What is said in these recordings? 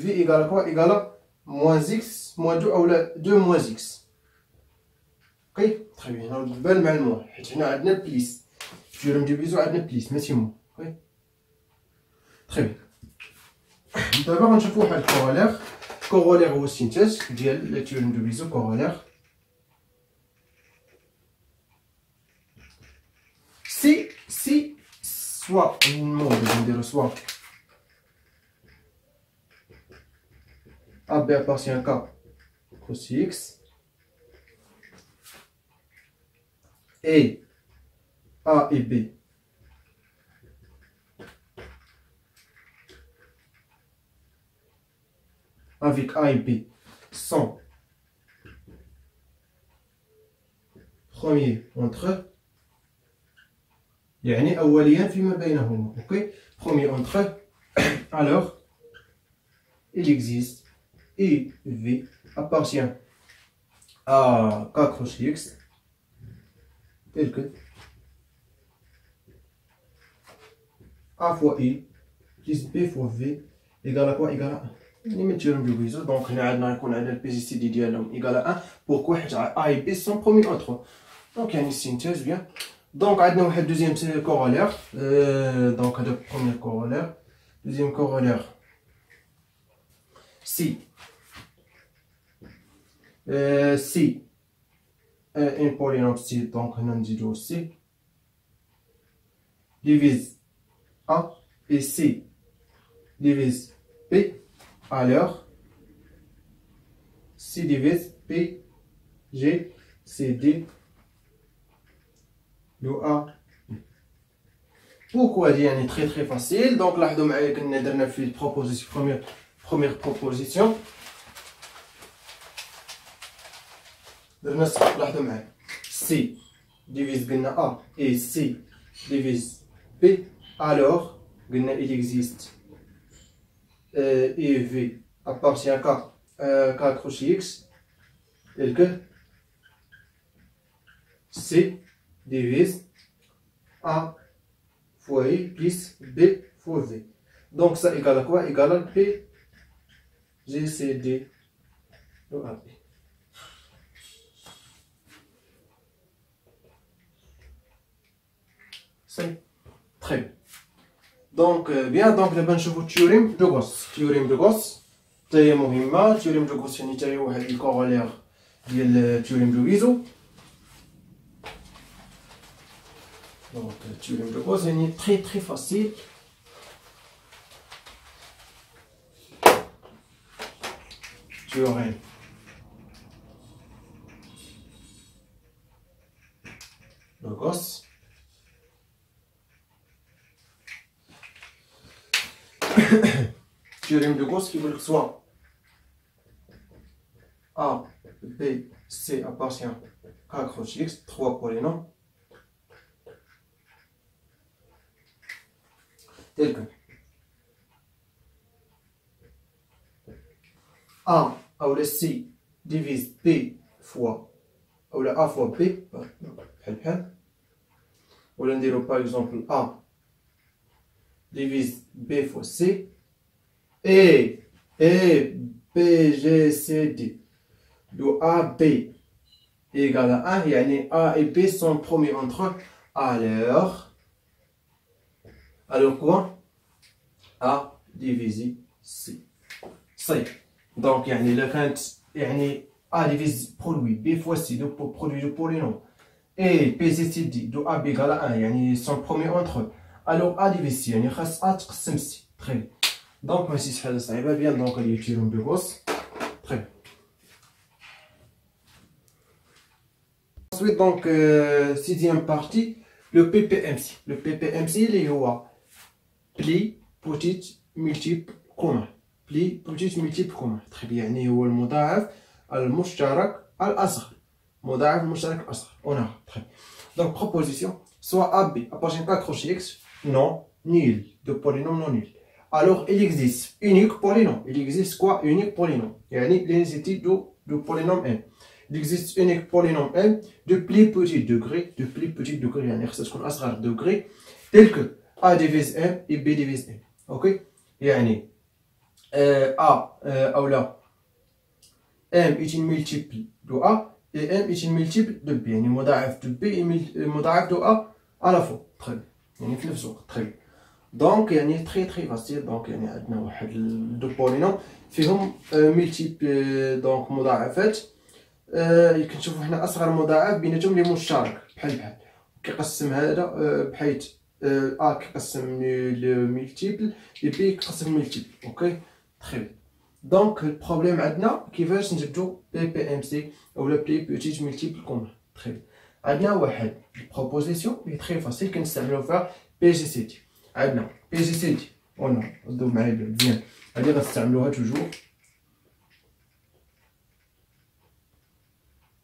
v égale à quoi? Égale à moins x moins 2 ou 2 moins x. Ok, très bien. On va le mal moins. On a le plus. Je vais me diviser à le plus, mais c'est moins. Ok, très bien. D'abord, on va voir le corollaire. Corollaire ou synthèse ديال le théorème de Bézot corollaire. Si soit soit AB appartient à K cos X et A et B avec A et B sont premiers entre eux. يعني أوليا فيما بينهما. Ok, premier entre eux. Alors il existe I V appartient à K cross X tel que A fois I plus B fois V égale à quoi? Égale à 1. يعني من théorème de Bézot. Donc هنا عندنا يكون عندنا البيزيسيتي ديالهم égale à 1. Pourquoi? حيت A et B sont premiers entre eux. Donc يعني synthèse bien. Donc عندنا واحد deuxième corollaire. Donc هذا premier corollaire. Deuxième corollaire. Si un polynôme C, donc on dit aussi divise A et C divise B, alors C divise B, G, C, D, le A. Pourquoi dire est très très facile. Donc là, on a fait première proposition. C divise A et C divise B, alors il existe et V appartient à K crochet X et que C divise A fois I plus B fois V. Donc ça égale à quoi? Égale à P G C D de A B. Très bien. Donc bien, donc دابا نشوفوا التيوريم دو غوس. تيوريم دو غوس حتى هي مهمه. تيوريم دو غوس يعني حتى هي واحد الكورولير ديال تيوريم دو بيزو. Donc théorème de Gauss est très très facile. Théorème de Gauss. Théorème de Gauss qui veut que soit A, B, C appartient à K cross X, 3 polynômes. Tel que A ou le C divise B fois ou le A fois B, ou l'on par exemple A divise B fois C et B, G, C, D de A, B égale à 1, yani A et B sont premiers entre eux. Alors quoi? A divisé C. Donc, يعني là quand يعني A divise produit B fois C, donc produit de polynôme, et B C D de A B égale à 1, يعني sont premiers entre eux. Alors A divise C, يعني خاص A تقسم C. Très bien. Donc, ماشي شي حاجة صعيبة. Bien, donc il y a théorème de Gauss. Très bien. Ensuite, donc, sixième partie, le PPMC. Le PPMC, il est pli petit multiple commun. بلي بوتيت ملتيبل كومون. تخي بيان يعني هو المضاعف المشترك الاصغر. مضاعف المشترك الاصغر. هنا تخي دونك بروبوزيسيون سوا ا بي appartient à crochet x non nul de polynôme non nul. Alors il existe unique polynôme. Il existe quoi? Unique polynôme. يعني l'unicité de polynôme m. Il existe unique polynôme m de plus petit degré. De plus petit degré يعني خصها تكون اصغر degré tel que a divise m et b divise m. ok يعني A ou là M est une multiple de A et M est une multiple de B. يعني مضاعف de B et مضاعف de A à la fois. Très bien. يعني في نفس الوقت. Très bien. Donc يعني très très facile. Donc يعني عندنا واحد دو بولينوم فيهم multiple donc مضاعفات. كنشوفوا حنا أصغر مضاعف بيناتهم اللي مشترك بحال كيقسم هذا بحيث A كيقسم le multiple et B كيقسم الملتيبل. اوكي très bien. Donc le problème عندنا كيفاش نجبدو PPMC ou le plus petit multiple commun. Très bien. عندنا واحد proposition اللي très facile كنستعملو فيها PGCD. عندنا PGCD on a ردوا معايا مزيان هادي غنستعملوها توجور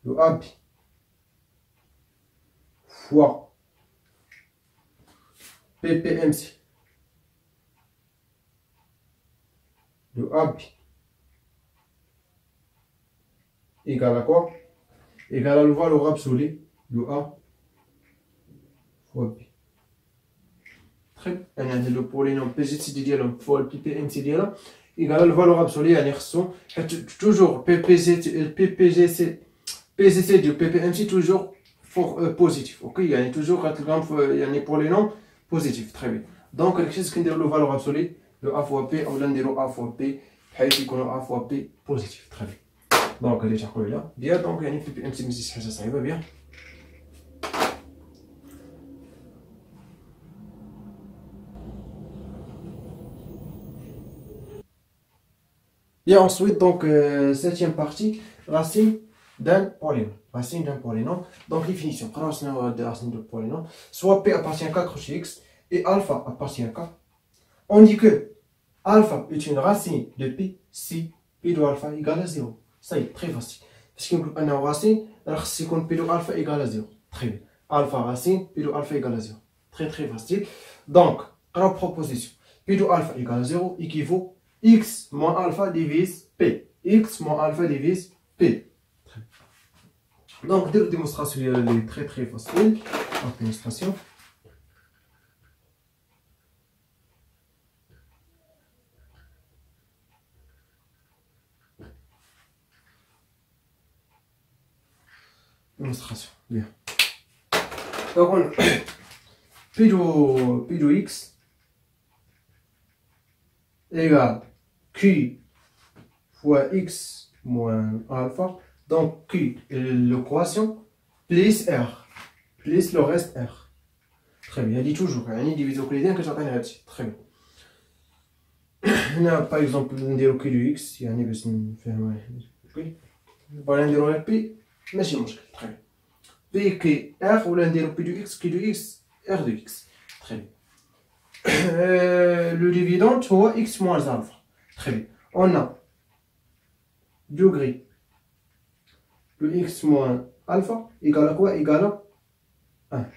le AB fois PPMC le AB égale à quoi? Égale à le valeur absolue de A fois B. Très bien. On a le polynôme PGCD ديالهم fois le PPMC ديالهم égale à le valeur absolue يعني خصو toujours PGCD و PPMC toujours positif. OK يعني toujours غتلقاهم يعني polynôme positif. Très bien. Donc كيفاش كنديروا le valeur absolue de A fois B اولا نديروا A fois B بحيث يكونوا A fois B positif. Très bien. دونك هادي تحقوا عليها بيان. دونك يعني بي ام سي ماشي شي حاجه صعيبه بيان. Bien ensuite donc septième partie racine d'un polynôme. Racine d'un polynôme. Donc définition. Racine d'un polynôme. Soit P appartient à 4 chez X et alpha appartient à K. On dit que alpha est une racine de P si P de alpha égale à 0. Ça y est, très facile. Parce que un racine, c'est qu'on P de alpha égale à 0. Très bien. Alpha racine, P de alpha égale à 0. Très très facile. Donc, la proposition. P de alpha égale à 0 équivaut X moins alpha divise P. X moins alpha divise P. Très bien. Donc, deux démonstrations est très très facile. Donc, démonstration. Démonstration. Bien. Donc on P de X égale Q fois X moins alpha. Donc Q est l'équation plus R plus le reste R. Très bien. Il dit toujours يعني division euclidienne كتعطينا هادشي. Très bien. هنا par exemple نديرو Q de X يعني باش نفهمو اوكي. بغينا نديرو P ماشي مشكل. Très bien. P qui R ou l'un P de X, Q de X, R de X. Très bien. Le dividende soit X moins alpha. Très bien. On a degré. Le X moins alpha égale à quoi? Égale à 1.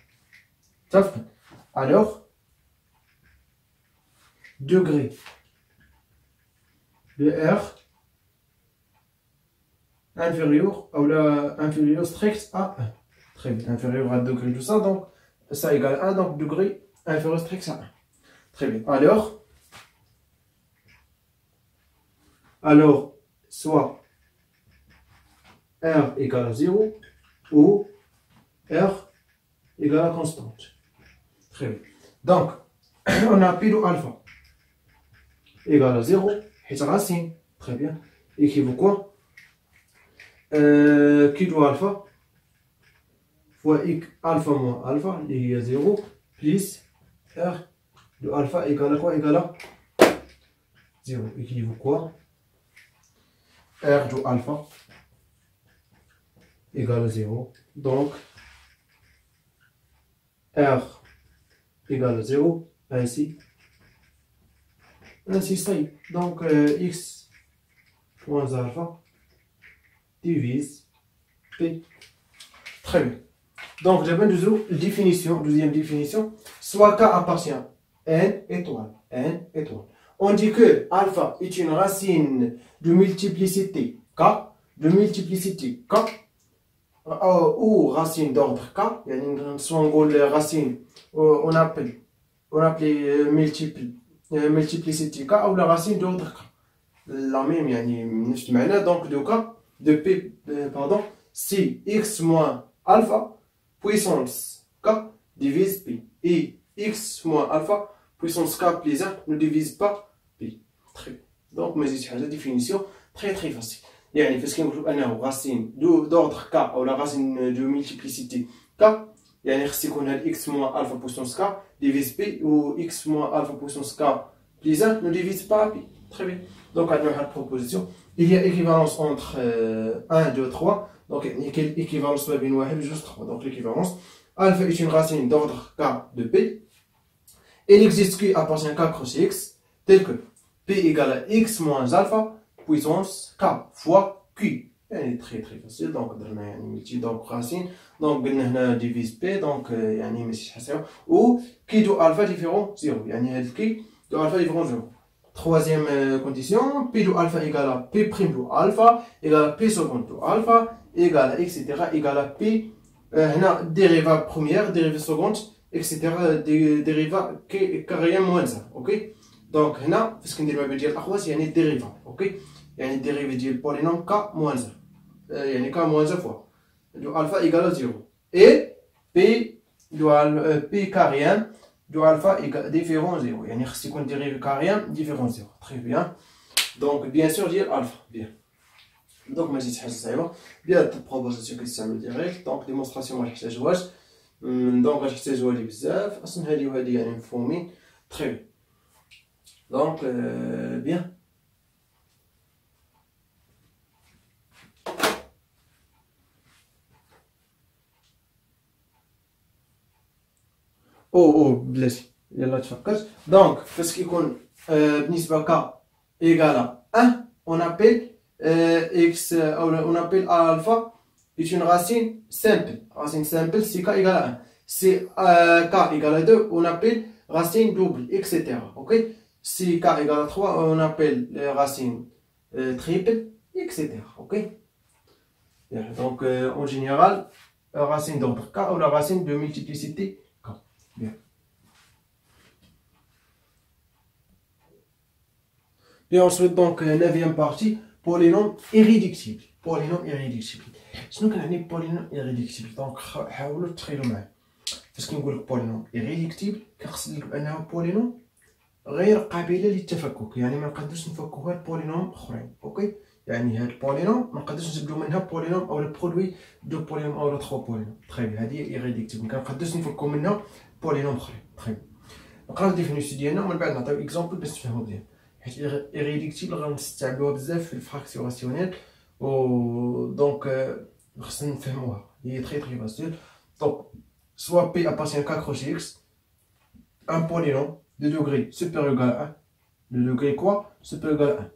Ça fait. Alors, degré de R inférieur ou inférieur strict à 1. Très bien, inférieur à degré, tout ça, donc ça égale 1, donc degré inférieur strict à 1. Très bien. Alors soit R égale à 0 ou R égale à constante. Très bien. Donc, on a P de alpha égale à 0, et ça racine. Très bien. Équivaut quoi? Q de alpha fois X alpha moins alpha, il y a 0, plus R de alpha égale à quoi? Égale à 0. Équivaut quoi? R de alpha égale à 0. Donc, R égale à 0. Ainsi ça y est. Donc, X moins alpha divise P. Très bien. Donc, j'ai deuxième définition, soit K appartient à N étoile. On dit que alpha est une racine de multiplicité K, ou racine d'ordre K, soit on les racines, on appelle multiplicité K ou la racine d'ordre K. la même يعني نفس المعنى. donc دوكا de p pardon si x moins alpha puissance k divise p et x moins alpha puissance k plus 1 ne divise pas p. très bien. donc ما زيدش حاجه définition très très facile. يعني فاش كنقولوا انه racine d'ordre k او la racine de multiplicité k يعني خص يكون هاد x moins alpha puissance k divise p ou x moins alpha puissance k plus 1 ne divise pas p. très bien. donc on a une proposition. il y a équivalence entre 1 2 3. donc il y a quelle équivalence ما بين 1 و 3. donc l'équivalence alpha est une racine d'ordre k de p. il existe q appartient à k cross x tel que p égale à x moins alpha puissance k fois q. يعني très très facile. donc درنا يعني ملتي donc racine donc قلنا هنا divise p donc يعني ماشي حساسه و كي دو الفا ديفيرون 0 يعني هاد كي دو الفا ديفيرون 0. troisième condition p de alpha égale à p prime de alpha égale à p seconde de alpha égale à etc égale à p هنا dériva première dériva seconde etc dériva carré moins 1. اوكي donc هنا فاش كندير ما بين ديال الاقواس يعني dériva. اوكي يعني dérivé ديال polynôme k moins 1 يعني k moins 1 fois du alpha égale à 0 et p p carré du alpha égale différent 0 يعني خص يكون dérivé carré différent 0. très bien. donc bien sûr ديال alpha. bien donc ما زيدش حاجه صعيبه. bien proposition كنستعمل ديريكت. donc démonstration ما نحتاجوهاش donc غنحتاجوها لي بزاف اصلا هادي وهادي يعني مفهومين. très bien. donc bien. او بلاتي يلا تفكرت. دونك فاش كيكون بالنسبه ك ايغال 1 on appelle x on appelle alpha est une racine simple si k égale à 1. si k égale à 2 on appelle racine double etc. ok. si k égale à 3 on appelle racine triple etc. ok. donc en général racine d'ordre k ou la racine de multiplicité. bien. Et ensuite donc 9e partie polynôme irréductible. polynôme irréductible. شنو كنعني polynôme irréductible؟ donc حاولوا تخيلوا معايا فاش كنقول لك polynôme irréductible كنقصد لك بانه polynôme غير قابله للتفكك. يعني ما نقدرش نفكوها لبولينوم اخرين. اوكي يعني هاد البولينوم ما نقدرش نجبدو منها بولينوم او برودوي دو بولينوم او ترو بولينوم. تري بيان. هادي هي irréductible ما كنقدرش نفكو منها بولينوم اخرين. تري بيان. نقراو الديفينيسيون ديالنا ومن بعد نعطيو اكزامبل باش تفهموا مزيان حيت irréductible غنستعملوها بزاف في الفراكسيون راسيونيل و دونك خصنا نفهموها. هي تري فاسيل. دونك soit p appartient à k cross x un polynôme de degré supérieur ou égal à 1. Le degré quoi? Supérieur ou égal à 1.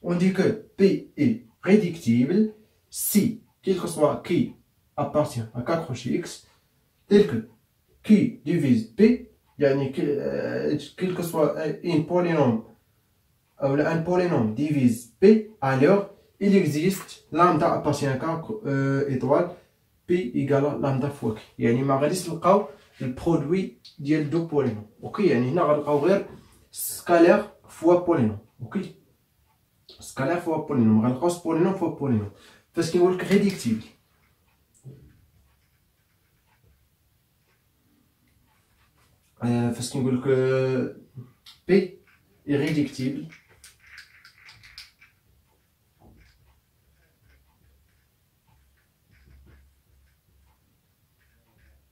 On dit que P est réductible si, quel que soit qui appartient à k cross x, tel que qui divise P, quel que soit un polynôme, ou un polynôme divise P, alors il existe lambda appartient à k étoile P égale à lambda fois K. يعني ما غاديش نلقاو البرودوي ديال دو بولينوم. اوكي يعني هنا غنلقاو غير سكالير فوا بولينوم. اوكي سكالير فوا بولينوم ما غنلقاوش بولينوم فوا بولينوم. فاش كنقول لك ريديكتيبل فاش كنقول لك بي irréductible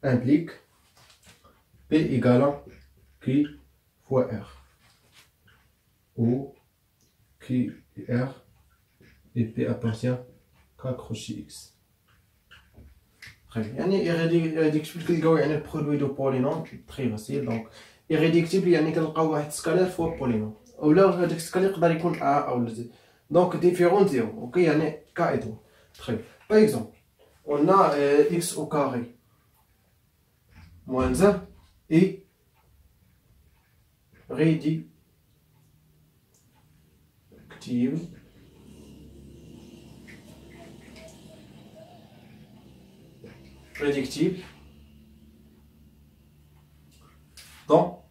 implique P égale à Q fois R où Q est R et P appartient K cross X. Très bien. يعني irréductible كنلقاو يعني البرودوي دو بولينوم تري فاسيل. دونك irréductible يعني كنلقاو واحد سكالير فوا بولينوم اولا هذاك السكالير يقدر يكون ا او زد دونك ديفيرون زيرو. اوكي يعني ك ايتو. تري بيان. باغ اكزومبل on a x au carré moins 1 et réductible dans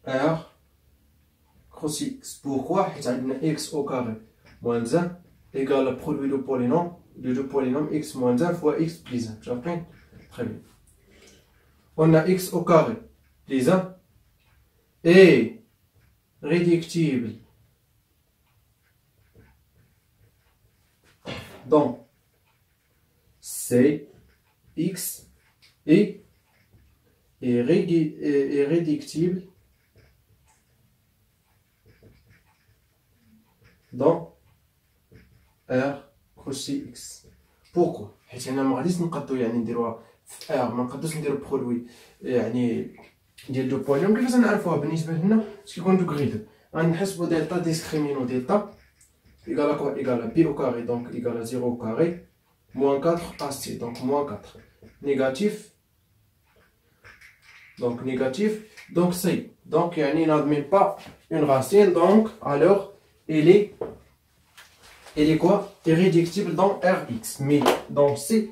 R cross X. Pourquoi? حيت عندنا x au carré moins 1 égale le produit de polynôme de deux polynômes x moins 1 fois x plus 1. J'apprends? Très bien. On a x au carré plus 1 est réductible dans C x et est réductible dans R cosy x. Pourquoi؟ حيت هنا ما غاديش نقدروا يعني نديروها في R، ما نقدروش نديرو برودوي يعني ديال دو بولينوم. كيفاش نعرفوها بالنسبه لنا؟ باش كيكون دوك غير دو غنحسبو دلتا ديسكريمينو دلتا égal à quoi? Égal à pi au carré, donc égal à 0 au carré, moins 4 à c, donc moins 4. Négatif, donc négatif, donc c. Donc il n'admet pas une racine, donc alors elle est quoi? Irréductible dans Rx, mais dans C,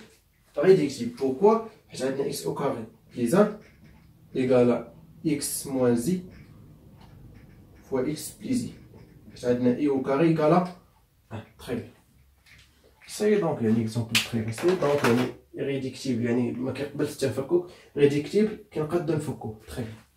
réductible. Pourquoi? J'ai un x au carré plus 1 égal à x moins i fois x plus i. J'ai un i au carré égal à 1. Très bien. Ça y est, donc il y a un exemple très facile. Donc irréductible, يعني ما كيقبلش التفكك. réductible كنقدر نفكو. Très bien.